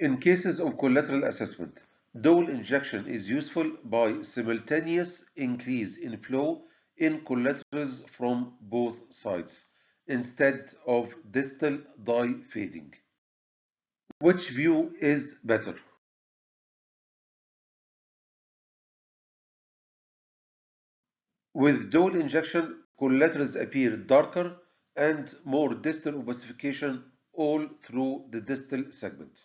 In cases of collateral assessment, dole injection is useful by simultaneous increase in flow in collaterals from both sides, instead of distal dye fading. Which view is better? With dole injection, collaterals appear darker and more distal opacification all through the distal segment.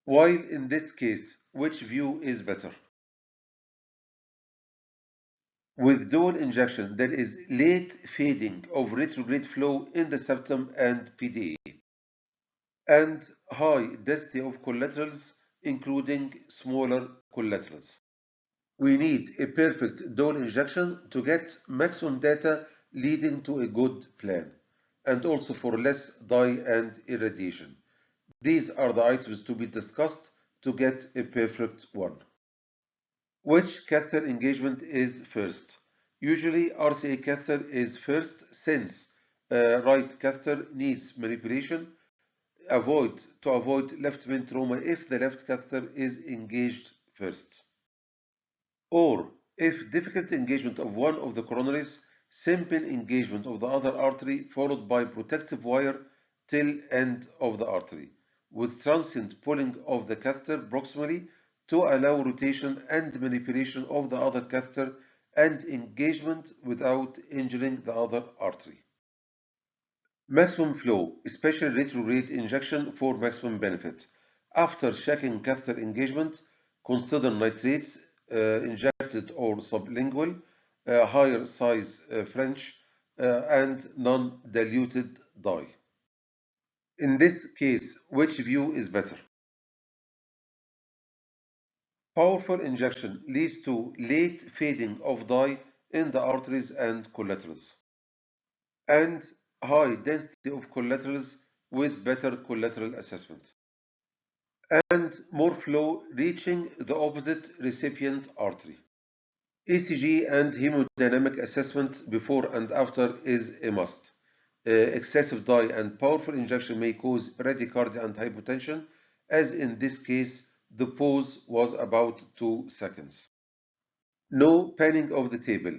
While in this case, which view is better? With dual injection, there is late fading of retrograde flow in the septum and PDA, and high density of collaterals, including smaller collaterals. We need a perfect dual injection to get maximum data leading to a good plan, and also for less dye and irradiation. These are the items to be discussed to get a perfect one. Which catheter engagement is first? Usually RCA catheter is first since right catheter needs manipulation to avoid left main trauma if the left catheter is engaged first. Or if difficult engagement of one of the coronaries, simple engagement of the other artery followed by protective wire till end of the artery, with transient pulling of the catheter proximally to allow rotation and manipulation of the other catheter and engagement without injuring the other artery. Maximum flow, especially retrograde injection for maximum benefit. After checking catheter engagement, consider nitrates injected or sublingual, higher size French, and non-diluted dye. In this case, which view is better? Powerful injection leads to late fading of dye in the arteries and collaterals, and high density of collaterals with better collateral assessment, and more flow reaching the opposite recipient artery. ECG and hemodynamic assessment before and after is a must. Excessive dye and powerful injection may cause bradycardia and hypotension, as in this case the pause was about 2 seconds. No panning of the table.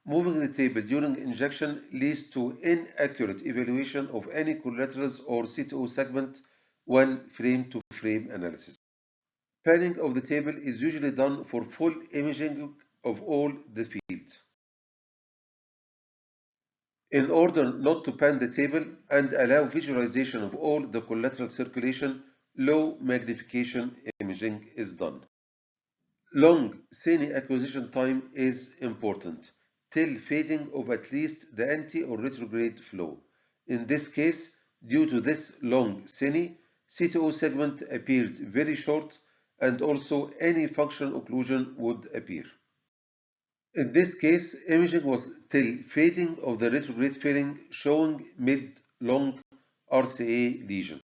Moving the table during injection leads to inaccurate evaluation of any collaterals or CTO segment when frame-to-frame analysis. Panning of the table is usually done for full imaging of all the field. In order not to pan the table and allow visualization of all the collateral circulation, low magnification imaging is done. Long cine acquisition time is important, till fading of at least the anti or retrograde flow. In this case, due to this long cine, CTO segment appeared very short and also any functional occlusion would appear. In this case, imaging was till fading of the retrograde filling showing mid-long RCA lesion,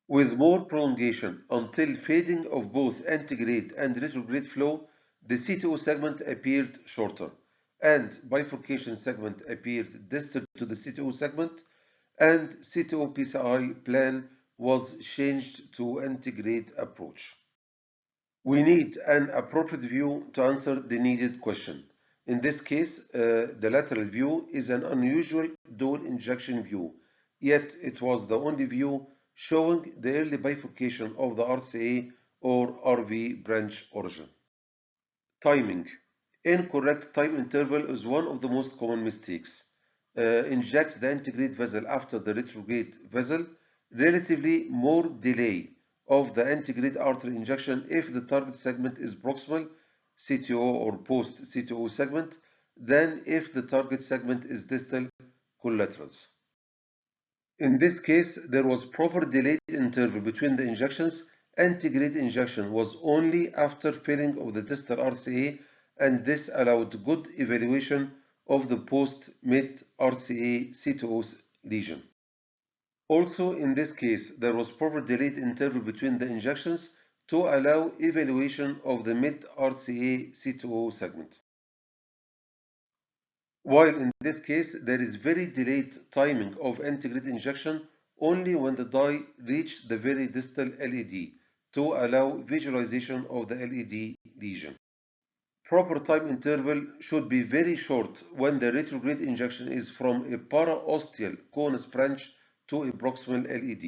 with more prolongation until fading of both antegrade and retrograde flow. The CTO segment appeared shorter, and bifurcation segment appeared distal to the CTO segment, and CTO PCI plan was changed to antegrade approach. We need an appropriate view to answer the needed question. In this case, the lateral view is an unusual dual injection view, yet it was the only view showing the early bifurcation of the RCA or RV branch origin. Timing. Incorrect time interval is one of the most common mistakes. Inject the antegrade vessel after the retrograde vessel. Relatively more delay of the antegrade artery injection if the target segment is proximal CTO or post CTO segment than if the target segment is distal collaterals. In this case, there was proper delayed interval between the injections. Antegrade injection was only after filling of the distal RCA, and this allowed good evaluation of the post-mid RCA CTO lesion. Also, in this case, there was proper delayed interval between the injections to allow evaluation of the mid-RCA CTO segment. While in this case, there is very delayed timing of antegrade injection only when the dye reached the very distal LED to allow visualization of the LED lesion. Proper time interval should be very short when the retrograde injection is from a paraosteal conus branch to a proximal LED.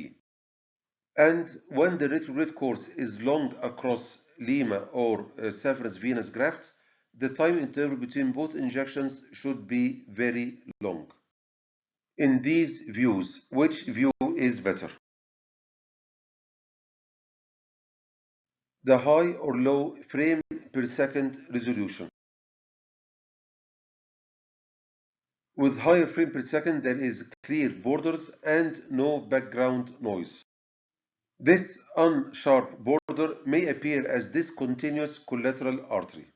And when the retrograde course is long across lima or saphenous venous grafts, the time interval between both injections should be very long. In these views, which view is better? The high or low frame per second resolution. With higher frame per second, there is clear borders and no background noise. This unsharp border may appear as discontinuous collateral artery.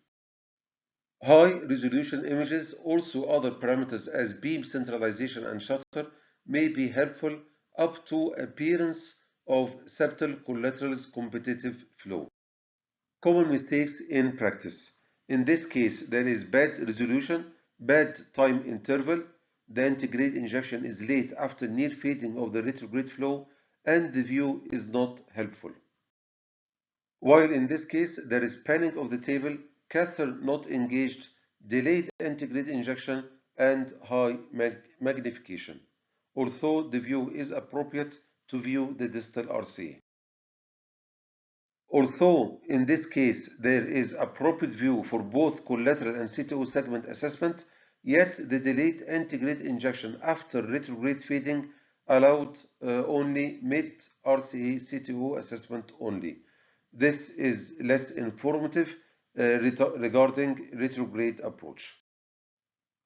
High-resolution images, also other parameters as beam centralization and shutter, may be helpful up to appearance of septal collateral's competitive flow. Common mistakes in practice. In this case, there is bad resolution, bad time interval, the antegrade injection is late after near fading of the retrograde flow, and the view is not helpful. While in this case, there is panning of the table, catheter not engaged, delayed antegrade injection, and high magnification, although the view is appropriate to view the distal RCA. Although in this case there is appropriate view for both collateral and CTO segment assessment, yet the delayed antegrade injection after retrograde fading allowed only mid-RCA CTO assessment only. This is less informative regarding retrograde approach.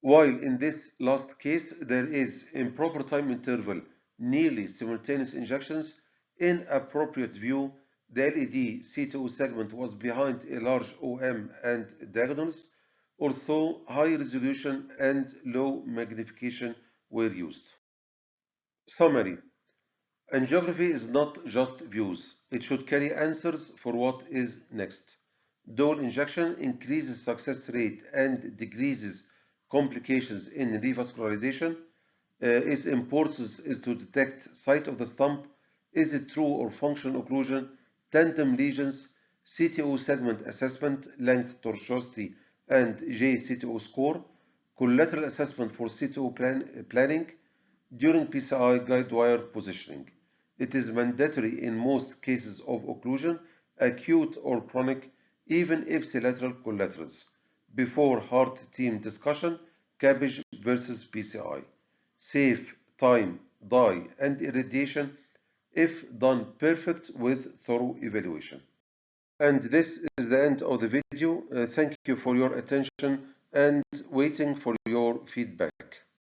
While in this last case there is improper time interval, nearly simultaneous injections, in appropriate view, the LED C2 segment was behind a large OM and diagonals, although high resolution and low magnification were used. Summary. Angiography is not just views. It should carry answers for what is next. Dole injection increases success rate and decreases complications in revascularization. Its importance is to detect site of the stump. Is it true or functional occlusion? Tandem lesions, CTO segment assessment, length, tortuosity, and JCTO score. Collateral assessment for CTO planning during PCI guide wire positioning. It is mandatory in most cases of occlusion, acute or chronic, even ipsilateral collaterals. Before heart team discussion, cabbage versus PCI. Safe, time, dye, and irradiation if done perfect with thorough evaluation. And this is the end of the video. Thank you for your attention and waiting for your feedback.